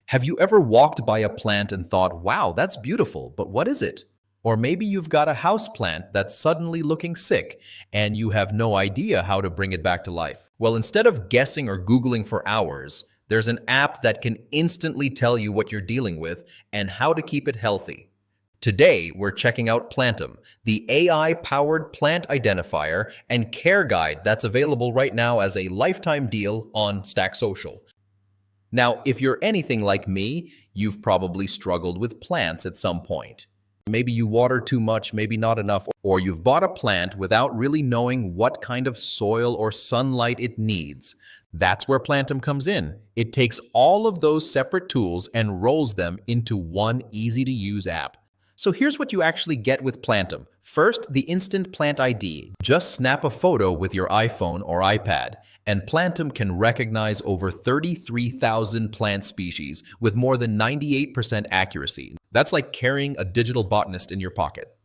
Have you ever walked by a plant and thought, wow, that's beautiful, but what is it? Or maybe you've got a house plant that's suddenly looking sick and you have no idea how to bring it back to life. Well, instead of guessing or Googling for hours, there's an app that can instantly tell you what you're dealing with and how to keep it healthy. Today, we're checking out Plantum, the AI-powered plant identifier and care guide that's available right now as a lifetime deal on Stack Social. Now, if you're anything like me, you've probably struggled with plants at some point. Maybe you water too much, maybe not enough, or you've bought a plant without really knowing what kind of soil or sunlight it needs. That's where Plantum comes in. It takes all of those separate tools and rolls them into one easy-to-use app. So here's what you actually get with Plantum. First, the instant plant ID. Just snap a photo with your iPhone or iPad, and Plantum can recognize over 33,000 plant species with more than 98% accuracy. That's like carrying a digital botanist in your pocket.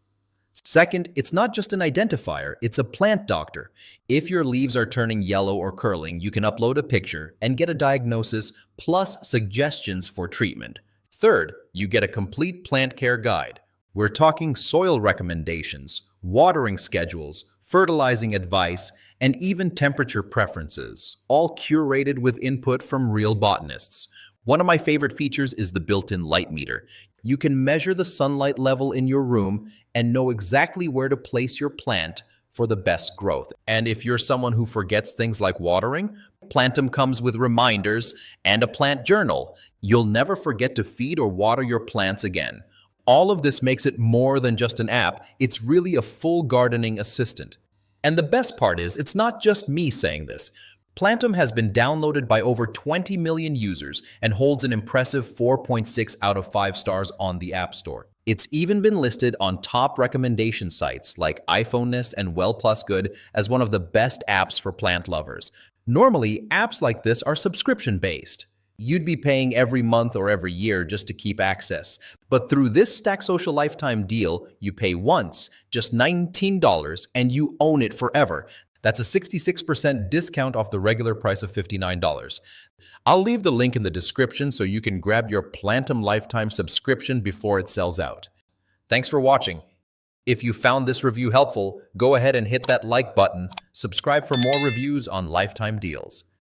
Second, it's not just an identifier, it's a plant doctor. If your leaves are turning yellow or curling, you can upload a picture and get a diagnosis plus suggestions for treatment. Third, you get a complete plant care guide. We're talking soil recommendations, watering schedules, fertilizing advice, and even temperature preferences, all curated with input from real botanists. One of my favorite features is the built-in light meter. You can measure the sunlight level in your room and know exactly where to place your plant for the best growth. And if you're someone who forgets things like watering, Plantum comes with reminders and a plant journal. You'll never forget to feed or water your plants again. All of this makes it more than just an app, it's really a full gardening assistant. And the best part is, it's not just me saying this. Plantum has been downloaded by over 20 million users and holds an impressive 4.6 out of 5 stars on the App Store. It's even been listed on top recommendation sites like iPhoneness and Well Plus Good as one of the best apps for plant lovers. Normally, apps like this are subscription-based. You'd be paying every month or every year just to keep access. But through this Stack Social lifetime deal, you pay once, just $19, and you own it forever. That's a 66% discount off the regular price of $59. I'll leave the link in the description so you can grab your Plantum lifetime subscription before it sells out. Thanks for watching. If you found this review helpful, go ahead and hit that like button, subscribe for more reviews on lifetime deals.